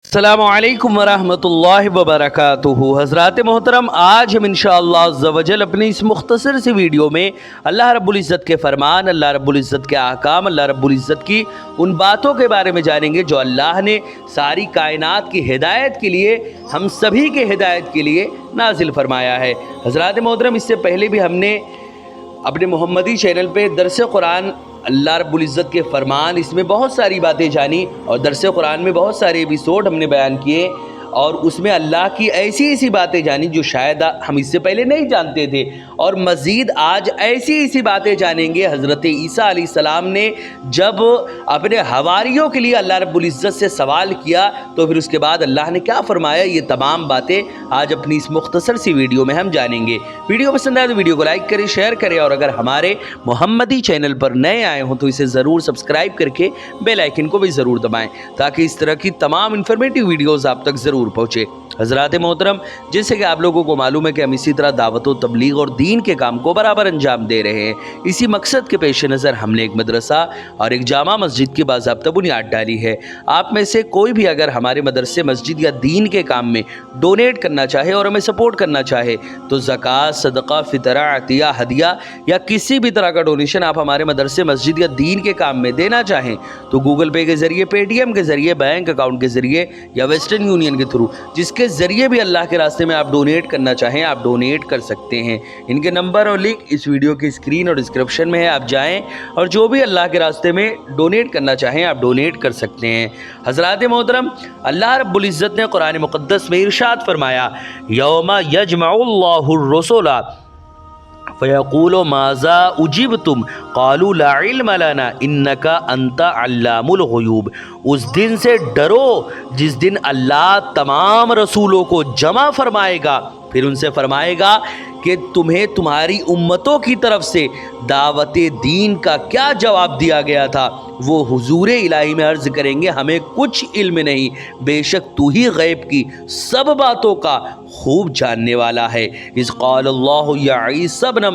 अस्सलामुअलैकुम वरहमतुल्लाहि वबरकातुहू। हज़रात मोहतरम, आज हम इंशाअल्लाह अज़्ज़ा वजल अपनी इस मुख्तसर सी वीडियो में अल्लाह रब्बुल इज़्ज़त के फ़रमान, अल्लाह रब्बुल इज़्ज़त के अहकाम, अल्लाह रब्बुल इज़्ज़त की उन बातों के बारे में जानेंगे जो अल्लाह ने सारी कायनात की हिदायत के लिए, हम सभी के हिदायत के लिए नाजिल फरमाया है। हज़रात मोहतरम, इससे पहले भी हमने अपने मोहम्मदी चैनल पे दरस कुरान, अल्लाह रब्बुल इज़्ज़त के फ़रमान, इसमें बहुत सारी बातें जानी और दरस कुरान में बहुत सारे एपिसोड हमने बयान किए और उसमें अल्लाह की ऐसी ऐसी बातें जानी जो शायद हम इससे पहले नहीं जानते थे। और मज़ीद आज ऐसी ऐसी बातें जानेंगे। हज़रत ईसा अलैहिस्सलाम ने जब अपने हवारियों के लिए अल्लाह रब्बुल इज़्ज़त से सवाल किया तो फिर उसके बाद अल्लाह ने क्या फ़रमाया, ये तमाम बातें आज अपनी इस मुख्तसर सी वीडियो में हम जानेंगे। वीडियो पसंद आए तो वीडियो को लाइक करें, शेयर करें और अगर हमारे मोहम्मदी चैनल पर नए आए हों तो इसे ज़रूर सब्सक्राइब करके बेल आइकन को भी ज़रूर दबाएँ ताकि इस तरह की तमाम इन्फॉर्मेटिव वीडियोज़ आप तक ज़रूर पहुँचे। हज़रात मोहतरम, जैसे कि आप लोगों को मालूम है कि हम इसी तरह दावत व तबलीग और दीन के काम को बराबर अंजाम दे रहे हैं। इसी मकसद के पेश नज़र हमने एक मदरसा और एक जामा मस्जिद की बाज़ाब्ता बुनियाद डाली है। आप में से कोई भी अगर हमारे मदरसे, मस्जिद या दीन के काम में डोनेट करना चाहे और हमें सपोर्ट करना चाहे तो ज़कात, सदका, फितरा, अतिया, हदिया या किसी भी तरह का डोनेशन आप हमारे मदरसे, मस्जिद या दीन के काम में देना चाहें तो गूगल पे के ज़रिए, पेटीएम के ज़रिए, बैंक अकाउंट के ज़रिए या वेस्टर्न यूनियन के थ्रू, जिसके ज़रिए भी अल्लाह के रास्ते में आप डोनेट करना चाहें आप डोनेट कर सकते हैं। इनके नंबर और लिंक इस वीडियो की स्क्रीन और डिस्क्रिप्शन में है, आप जाएं और जो भी अल्लाह के रास्ते में डोनेट करना चाहें आप डोनेट कर सकते हैं। हज़रात मोहतरम, अल्लाह रब्बुल इज़्ज़त ने कुरान मुक़द्दस में इरशाद फरमाया, यौमा यजमउल्लाहुर रसूला फ़यक़ूलु माज़ा उजिबतुम क़ालू ला इल्म लना इन्नका अंता अल्लामुल ग़ुयूब। उस दिन से डरो जिस दिन अल्लाह तमाम रसूलों को जमा फरमाएगा, फिर उनसे फरमाएगा कि तुम्हें तुम्हारी उम्मतों की तरफ से दावत दीन का क्या जवाब दिया गया था। वो हुजूर इलाही में अर्ज़ करेंगे, हमें कुछ इल्म नहीं, बेशक तू ही गैब की सब बातों का खूब जानने वाला है। इज़ क़ालल्लाहु या ईसा इब्न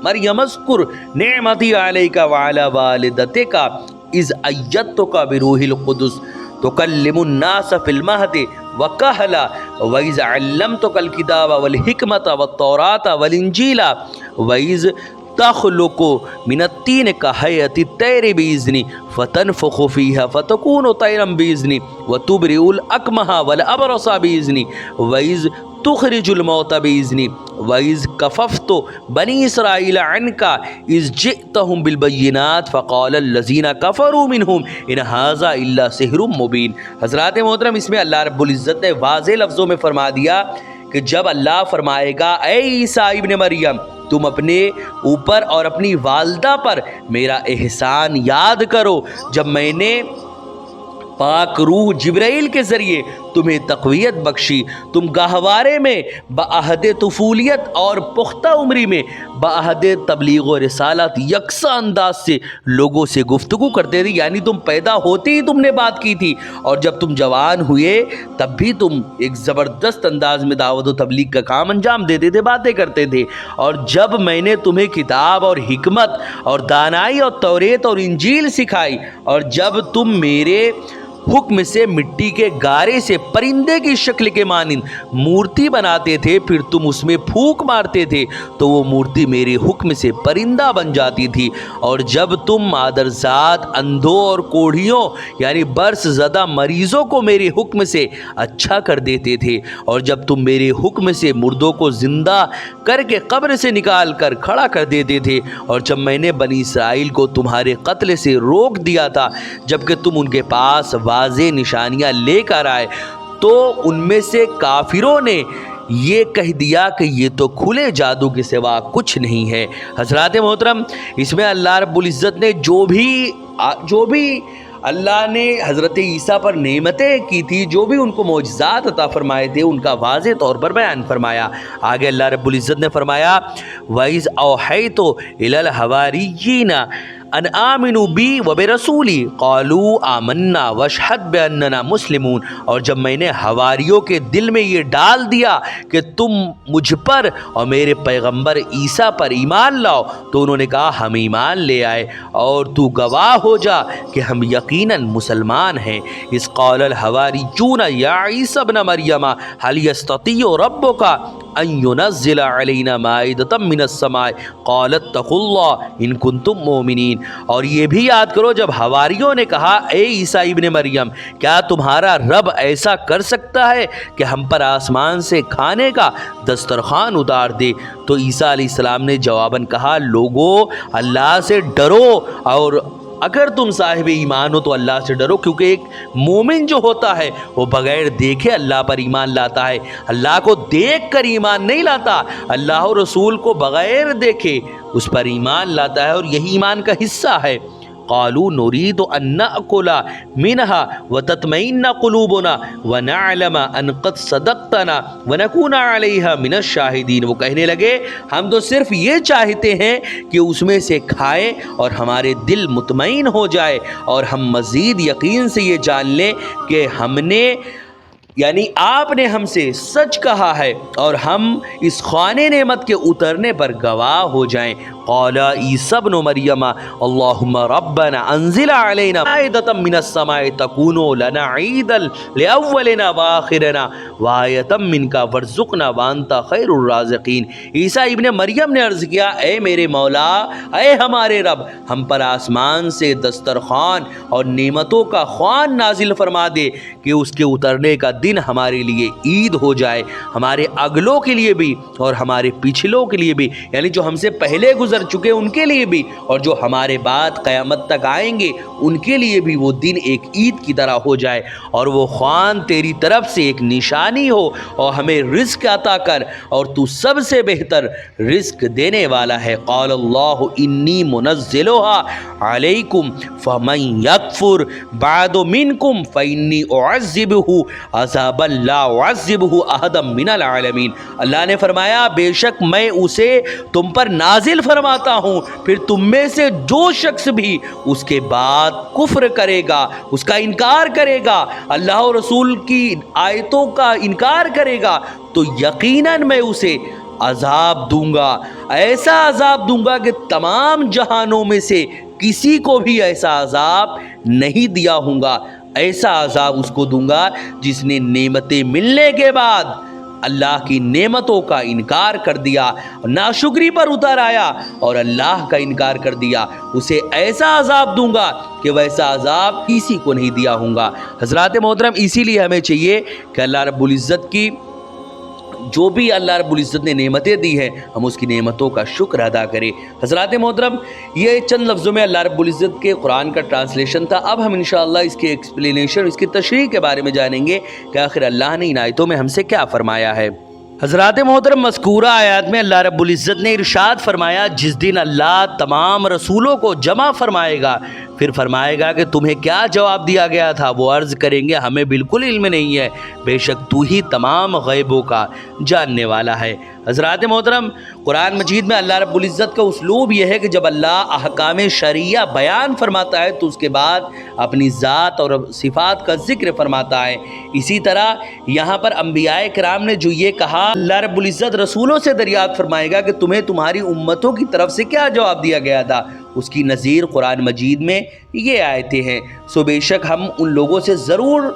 मरियम अस्कुर निअमती अलैका व अला वालिदतिका इज़ अय्यदतुका बिरूहिल क़ुदुस तुकल्लिमुन नास फिल महदी व कहला व इज़ अल्लमतुकल किताब वल हिकमत व तौरात वल इंजीला व इज़ तख़लुक़ु मिनत्तीन का हयति तैर बिइज़्नी फ़तनफ़ुख़ु फ़ीहा फ़तकूनु तैरन बिइज़्नी व तुबरिउल अकमहा वल अबरसा बिइज़्नी व इज़ तुख़रिजुल मौता बिइज़्नी व इज़ कफ़फ़्तु बनी इसराईल अन्का इज़ जिअतहुम बिल बय्यिनात फ़क़ालल लज़ीना कफ़रू मिनहुम इन हाज़ा इल्ला सिहरुम मुबीन। हज़रात मोहतरम, इसमें अल्लाह रब्बुल इज़्ज़त ने वाज़ेह लफ्ज़ों में फरमा दिया कि जब अल्लाह फरमाएगा, ऐ ईसा इब्न मरियम, तुम अपने ऊपर और अपनी वालदा पर मेरा एहसान याद करो जब मैंने पाक रूह जिब्राइल के ज़रिए तुम्हें तक़वियत बख्शी, तुम गहवारे में बअहद तुफूलियत और पुख्ता उम्री में बअहद तबलीग व रिसालत यकसा अंदाज से लोगों से गुफ्तगू करते थे, यानी तुम पैदा होते ही तुमने बात की थी और जब तुम जवान हुए तब भी तुम एक ज़बरदस्त अंदाज में दावत व तबलीग का काम अंजाम देते थे, बातें करते थे। और जब मैंने तुम्हें किताब और हिकमत और दानाई और तौरेत और इंजील सिखाई और जब तुम मेरे हुक्म से मिट्टी के गारे से परिंदे की शक्ल के मानिंद मूर्ति बनाते थे, फिर तुम उसमें फूंक मारते थे तो वो मूर्ति मेरे हुक्म से परिंदा बन जाती थी। और जब तुम मादरजात, अंधों और कोढ़ियों यानी बर्स ज़दा मरीज़ों को मेरे हुक्म से अच्छा कर देते थे और जब तुम मेरे हुक्म से मुर्दों को ज़िंदा करके कब्र से निकाल कर खड़ा कर देते थे और जब मैंने बनी इसराइल को तुम्हारे कत्ल से रोक दिया था जबकि तुम उनके पास वाज़ेह निशानियाँ लेकर आए, तो उनमें से काफिरों ने ये कह दिया कि ये तो खुले जादू के सिवा कुछ नहीं है। हज़रात मोहतरम, इसमें अल्लाह रब्बुल इज़्ज़त ने जो भी अल्लाह ने हज़रत ईसा पर नेमतें की थी, जो भी उनको मौजज़ात अता फ़रमाए थे, उनका वाज़ेह तौर पर बयान फरमाया। आगे अल्लाह रब्बुल इज़्ज़त ने फरमाया, वइज़ औहैतु इलल हवारिय्यीना अन आमिनु बी व बिरसूली क़ालू आमन्ना वशहद बिअन्नना मुस्लिमून। और जब मैंने हवारियों के दिल में ये डाल दिया कि तुम मुझ पर और मेरे पैगंबर ईसा पर ईमान लाओ, तो उन्होंने कहा हम ईमान ले आए और तू गवाह हो जा कि हम यकीनन मुसलमान हैं। इस क़ालल हवारियून या ईसा इब्न मरियम हल यस्ततिउ रब्बुका अन युनज़्ज़िला अलैना माइदतम मिनस समाए क़ाल इत्तक़ुल्लाह इन कुंतुम मोमिनीन। और ये भी याद करो जब हवारियों ने कहा ए ईसा इब्न मरियम, क्या तुम्हारा रब ऐसा कर सकता है कि हम पर आसमान से खाने का दस्तरखान उतार दे? तो ईसा अलैहिस्सलाम ने जवाबन कहा, लोगो अल्लाह से डरो, और अगर तुम साहिब ईमान हो तो अल्लाह से डरो, क्योंकि एक मोमिन जो होता है वो बगैर देखे अल्लाह पर ईमान लाता है, अल्लाह को देख कर ईमान नहीं लाता, अल्लाह और रसूल को बगैर देखे उस पर ईमान लाता है, और यही ईमान का हिस्सा है। क़ालू नुरीदु अन नअकुला मिनहा व तत्मइन्ना क़ुलूबुना व नअलम अन क़द सदक़तना व नकूना अलैहा मिनश शाहिदीन। वो कहने लगे हम तो सिर्फ ये चाहते हैं कि उसमें से खाएं और हमारे दिल मुतमईन हो जाए और हम मज़ीद यकीन से ये जान लें कि हमने यानी आपने हमसे सच कहा है और हम इस ख़ाने नेमत के उतरने पर गवाह हो जाएं। क़ाला ईसा इब्न मरियम अल्लाहुम्मा रब्बना अंज़िल अलैना माइदतम मिनस समाए तकूनु लना ईदल लिअव्वलिना व आखिरना व आयतम मिनका वरज़ुक़ना व अंता खैरुर राज़िक़ीन। ईसा इब्न मरियम ने अर्ज़ किया, ए मेरे मौला, ए हमारे रब, हम पर आसमान से दस्तरखान और नेमतों का ख़्वान नाजिल फरमा दे कि उसके उतरने का दिन हमारे लिए ईद हो जाए, हमारे अगलों के लिए भी और हमारे पिछलों के लिए भी, यानी जो हमसे पहले गुजर चुके उनके लिए भी और जो हमारे बाद क़यामत तक आएंगे उनके लिए भी वो दिन एक ईद की तरह हो जाए, और वो ख़्वान तेरी तरफ से एक निशानी हो, और हमें रिस्क अता कर, और तू सबसे बेहतर रिस्क देने वाला है। क़ाल अल्लाहु इन्नी मुनज़्ज़िलुहा अलैकुम फमन यकफुर बअदु मिनकुम फइन्नी उअज़्ज़िबुहु अज़ाबन ला उअज़्ज़िबुहु अहदम मिनल आलमीन। अल्लाह ने फरमाया, बेशक मैं उसे तुम पर नाजिल फरमाता हूँ, फिर तुम में से जो शख्स भी उसके बाद कुफ्र करेगा, उसका इनकार करेगा, अल्लाह और रसूल की आयतों का इनकार करेगा, तो यकीनन मैं उसे अजाब दूंगा, ऐसा अजाब दूंगा कि तमाम जहानों में से किसी को भी ऐसा अजाब नहीं दिया होगा। ऐसा अजाब उसको दूंगा जिसने नेमतें मिलने के बाद अल्लाह की नेमतों का इनकार कर दिया, नाशुक्री पर उतर आया और अल्लाह का इनकार कर दिया, उसे ऐसा अजाब दूंगा कि वैसा अजाब किसी को नहीं दिया होगा। हज़रात मोहतरम, इसीलिए हमें चाहिए कि अल्लाह रब्बुल इज़्ज़त की जो भी अल्लाह रब्बुल इज़्ज़त ने नेमतें दी हैं हम उसकी नेमतों का शुक्र अदा करें। हज़रात मोहतरम, ये चंद लफ्ज़ों में अल्लाह रब्बुल इज़्ज़त के कुरान का ट्रांसलेशन था। अब हम इंशाअल्लाह इसके एक्सप्लेनेशन, इसकी तशरीह के बारे में जानेंगे कि आखिर अल्लाह ने इन आयतों में हमसे क्या फ़रमाया है। हज़रात मोहतरम, मज़कूरा आयत में अल्लाह रब्बुल इज़्ज़त ने इरशाद फरमाया, जिस दिन अल्लाह तमाम रसूलों को जमा फरमाएगा फिर फरमाएगा कि तुम्हें क्या जवाब दिया गया था। वो अर्ज़ करेंगे हमें बिल्कुल इल्म नहीं है, बेशक तू ही तमाम गैबों का जानने वाला है। हज़रात मोहतरम, कुरान मजीद में अल्लाह रब्बुल इज़्ज़त का उसलूब यह है कि जब अल्लाह अहकाम शरिया बयान फरमाता है तो उसके बाद अपनी ज़ात और सिफ़ात का ज़िक्र फरमाता है। इसी तरह यहाँ पर अंबियाए किराम ने जो ये कहा, अल्लाह रब्बुल इज़्ज़त रसूलों से दरियाफ़त फरमाएगा कि तुम्हें तुम्हारी उम्मतों की तरफ से क्या जवाब दिया गया था, उसकी नज़ीर कुरान मजीद में ये आयतें हैं। सो बेशक हम उन लोगों से ज़रूर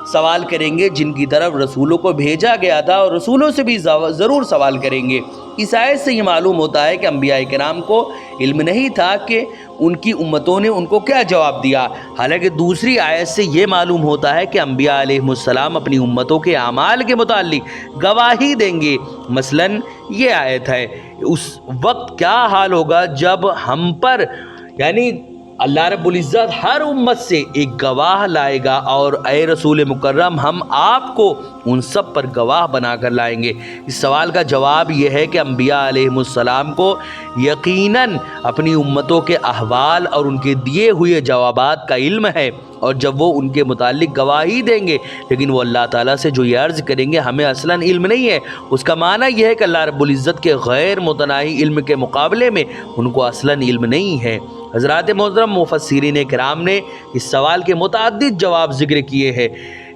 सवाल करेंगे जिनकी तरफ रसूलों को भेजा गया था, और रसूलों से भी ज़रूर सवाल करेंगे। इस आयत से ये मालूम होता है कि अंबियाए किराम को इल्म नहीं था कि उनकी उम्मतों ने उनको क्या जवाब दिया। हालांकि दूसरी आयत से ये मालूम होता है कि अंबिया अलैहिमुस्सलाम अपनी उम्मतों के आमाल के मुताल्लिक गवाही देंगे। मसलन ये आयत है, उस वक्त क्या हाल होगा जब हम पर यानी अल्लाह रब्बुल इज़्ज़त हर उम्मत से एक गवाह लाएगा, और ए रसूल मुकर्रम हम आपको उन सब पर गवाह बनाकर लाएंगे। इस सवाल का जवाब यह है कि अंबिया अलैहिमुस्सलाम को यकीनन अपनी उम्मतों के अहवाल और उनके दिए हुए जवाबात का इल्म है, और जब वो उनके मुतालिक गवाही देंगे लेकिन वो अल्लाह ताला से जो ये अर्ज़ करेंगे हमें असलन इल्म नहीं है, उसका माना यह है कि अल्लाह रब्बुल इज़्ज़त के गैर मुतनाही इल्म के मुकाबले में उनको असलन इल्म नहीं है। حضرات محترم مفسرین کرام نے اس سوال کے متعدد جواب ذکر کیے ہیں،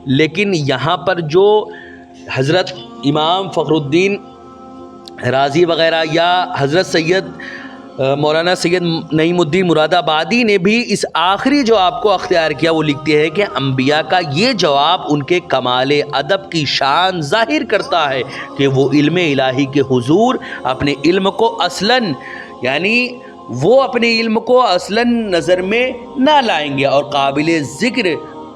لیکن یہاں پر جو حضرت امام فخر الدین رازی وغیرہ یا حضرت سید مولانا سید نعیم الدین مراد آبادی نے بھی اس آخری جواب کو اختیار کیا، وہ لکھتے ہیں کہ انبیاء کا یہ جواب ان کے کمال ادب کی شان ظاہر کرتا ہے کہ وہ علم الہی کے حضور اپنے علم کو اصلاً وہ اپنے علم کو اصلاً نظر میں نہ لائیں گے اور قابل ذکر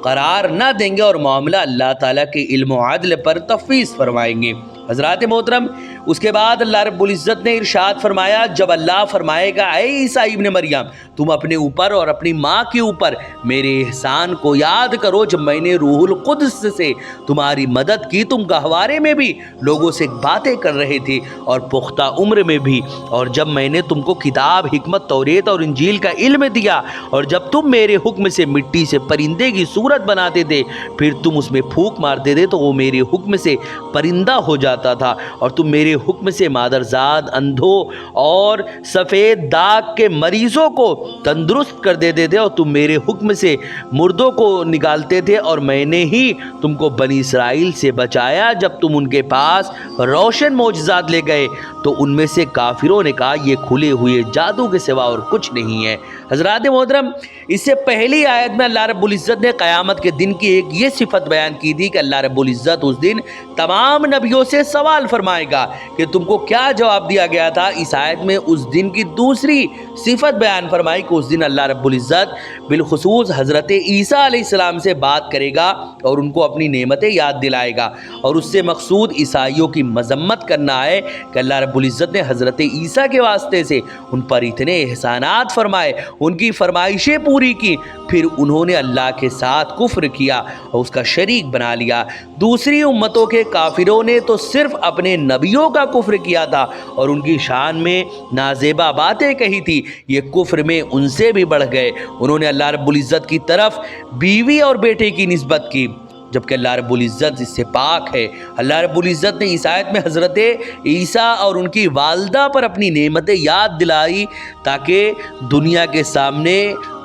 قرار نہ دیں گے اور معاملہ اللہ تعالیٰ کے علم و عدل پر تفویض فرمائیں گے۔ حضرات محترم، اس کے بعد اللہ رب العزت نے ارشاد فرمایا، جب اللہ فرمائے گا اے عیسیٰ ابن مریم تم اپنے اوپر اور اپنی ماں کے اوپر میرے احسان کو یاد کرو جب میں نے روح القدس سے تمہاری مدد کی، تم گہوارے میں بھی لوگوں سے باتیں کر رہے تھے اور پختہ عمر میں بھی، اور جب میں نے تم کو کتاب، حکمت، توریت اور انجیل کا علم دیا، اور جب تم میرے حکم سے مٹی سے پرندے کی صورت بناتے تھے پھر تم اس میں پھونک مارتے تھے تو وہ میرے حکم سے پرندہ ہو جاتا تھا، اور تم میرے حکم سے مادرزاد، اندھوں اور سفید داغ کے مریضوں کو تندرست کر دیتے تھے، اور تم میرے حکم سے مردوں کو نکالتے تھے، اور میں نے ہی تم کو بنی اسرائیل سے بچایا جب تم ان کے پاس روشن معجزات لے گئے تو ان میں سے کافروں نے کہا یہ کھلے ہوئے جادو کے سوا اور کچھ نہیں ہے۔ حضرات محترم، اس سے پہلی آیت میں اللہ رب العزت نے قیامت کے دن کی ایک یہ صفت بیان کی تھی کہ اللہ رب العزت اس دن تمام نبیوں سے سوال فرمائے گا کہ تم کو کیا جواب دیا گیا تھا۔ اس آیت میں اس دن کی دوسری صفت بیان فرمائی کہ اس دن اللہ رب العزت بالخصوص حضرت عیسیٰ علیہ السلام سے بات کرے گا اور ان کو اپنی نعمتیں یاد دلائے گا، اور اس سے مقصود عیسائیوں کی مذمت کرنا ہے کہ اللہ رب العزت نے حضرت عیسیٰ کے واسطے سے ان پر اتنے احسانات فرمائے، ان کی فرمائشیں پوری کی، پھر انہوں نے اللہ کے ساتھ کفر کیا اور اس کا شریک بنا لیا۔ دوسری امتوں کے کافروں نے تو صرف اپنے نبیوں کا کفر کیا تھا اور ان کی شان میں نازیبا باتیں کہی تھی، یہ کفر میں ان سے بھی بڑھ گئے۔ انہوں نے اللہ رب العزت کی طرف بیوی اور بیٹے کی نسبت کی جبکہ اللہ رب العزت اس سے پاک ہے۔ اللہ رب العزت نے اس آیت میں حضرت عیسیٰ اور ان کی والدہ پر اپنی نعمتیں یاد دلائی تاکہ دنیا کے سامنے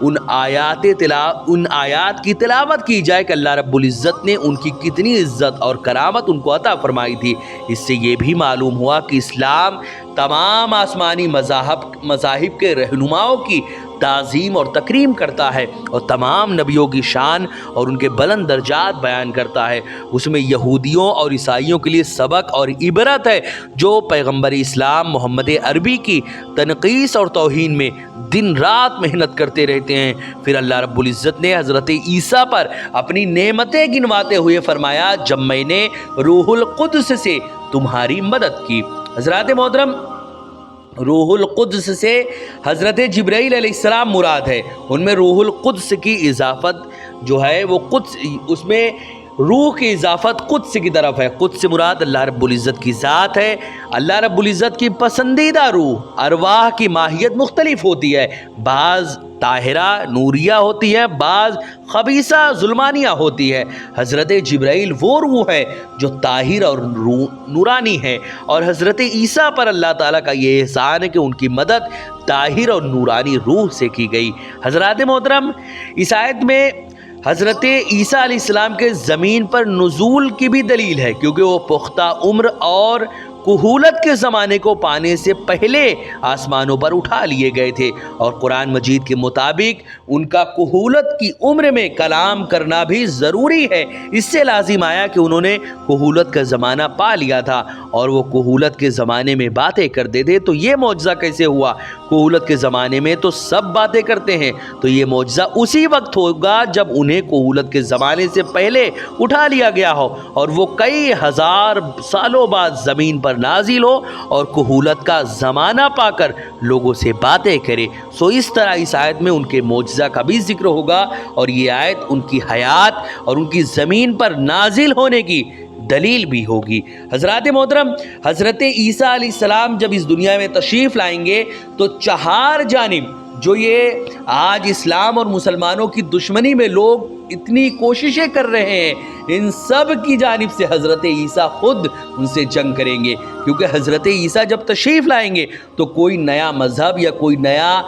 ان آیات کی تلاوت کی جائے کہ اللہ رب العزت نے ان کی کتنی عزت اور کرامت ان کو عطا فرمائی تھی۔ اس سے یہ بھی معلوم ہوا کہ اسلام تمام آسمانی مذاہب کے رہنماؤں کی تعظیم اور تکریم کرتا ہے اور تمام نبیوں کی شان اور ان کے بلند درجات بیان کرتا ہے۔ اس میں یہودیوں اور عیسائیوں کے لیے سبق اور عبرت ہے جو پیغمبر اسلام محمد عربی کی تنقیص اور توہین میں دن رات محنت کرتے رہتے ہیں۔ پھر اللہ رب العزت نے حضرت عیسیٰ پر اپنی نعمتیں گنواتے ہوئے فرمایا جب میں نے روح القدس سے تمہاری مدد کی۔ حضرات محترم، روح القدس سے حضرت جبرائیل علیہ السلام مراد ہے۔ ان میں روح القدس کی اضافت جو ہے وہ قدس، اس میں روح کی اضافت قدس کی طرف ہے۔ قدس سے مراد اللہ رب العزت کی ذات ہے۔ اللہ رب العزت کی پسندیدہ روح ارواح کی ماہیت مختلف ہوتی ہے، بعض طاہرہ نوریہ ہوتی ہے، بعض خبیثہ ظلمانیہ ہوتی ہے۔ حضرت جبرائیل وہ روح ہے جو طاہر اور نورانی ہے، اور حضرت عیسیٰ پر اللہ تعالیٰ کا یہ احسان ہے کہ ان کی مدد طاہر اور نورانی روح سے کی گئی۔ حضرات محترم، اس آیت میں حضرت عیسیٰ علیہ السلام کے زمین پر نزول کی بھی دلیل ہے کیونکہ وہ پختہ عمر اور کہولت کے زمانے کو پانے سے پہلے آسمانوں پر اٹھا لیے گئے تھے، اور قرآن مجید کے مطابق ان کا کہولت کی عمر میں کلام کرنا بھی ضروری ہے۔ اس سے لازم آیا کہ انہوں نے کہولت کا زمانہ پا لیا تھا اور وہ کہولت کے زمانے میں باتیں کرتے تھے، تو یہ معجزہ کیسے ہوا؟ کہولت کے زمانے میں تو سب باتیں کرتے ہیں، تو یہ معجزہ اسی وقت ہوگا جب انہیں کہولت کے زمانے سے پہلے اٹھا لیا گیا ہو اور وہ کئی ہزار سالوں بعد زمین پر نازل ہو اور کہولت کا زمانہ پا کر لوگوں سے باتیں کرے۔ سو اس طرح اس آیت میں ان کے معجزہ کا بھی ذکر ہوگا اور یہ آیت ان کی حیات اور ان کی زمین پر نازل ہونے کی دلیل بھی ہوگی۔ حضرات محترم، حضرت عیسیٰ علیہ السلام جب اس دنیا میں تشریف لائیں گے تو چہار جانب جو یہ آج اسلام اور مسلمانوں کی دشمنی میں لوگ اتنی کوششیں کر رہے ہیں، ان سب کی جانب سے حضرت عیسیٰ خود ان سے جنگ کریں گے، کیونکہ حضرت عیسیٰ جب تشریف لائیں گے تو کوئی نیا مذہب یا کوئی نیا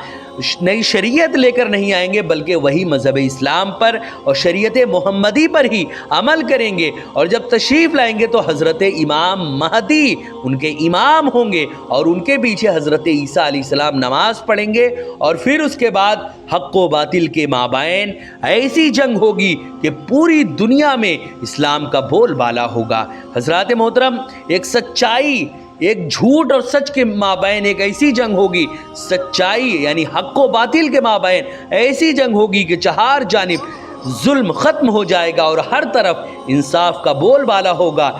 نئی شریعت لے کر نہیں آئیں گے بلکہ وہی مذہب اسلام پر اور شریعت محمدی پر ہی عمل کریں گے، اور جب تشریف لائیں گے تو حضرت امام مہدی ان کے امام ہوں گے اور ان کے پیچھے حضرت عیسیٰ علیہ السلام نماز پڑھیں گے، اور پھر اس کے بعد حق و باطل کے مابین ایسی جنگ ہوگی کہ پوری دنیا میں اسلام کا بول بالا ہوگا۔ حضرات محترم، ایک سچائی، ایک جھوٹ اور سچ کے مابین ایک ایسی جنگ ہوگی، سچائی یعنی حق و باطل کے مابین ایسی جنگ ہوگی کہ چہار جانب ظلم ختم ہو جائے گا اور ہر طرف انصاف کا بول بالا ہوگا۔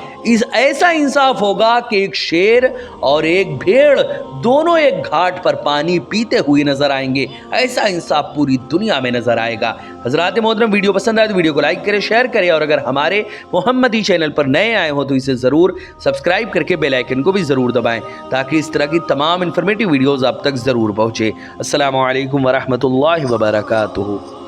ایسا انصاف ہوگا کہ ایک شیر اور ایک بھیڑ دونوں ایک گھاٹ پر پانی پیتے ہوئے نظر آئیں گے، ایسا انصاف پوری دنیا میں نظر آئے گا۔ حضرات محترم، ویڈیو پسند آئے تو ویڈیو کو لائک کریں، شیئر کریں، اور اگر ہمارے محمدی چینل پر نئے آئے ہوں تو اسے ضرور سبسکرائب کر کے بیل آئیکن کو بھی ضرور دبائیں تاکہ اس طرح کی تمام انفارمیٹیو ویڈیوز آپ تک ضرور پہنچے۔ السلام علیکم ورحمۃ اللہ وبرکاتہ۔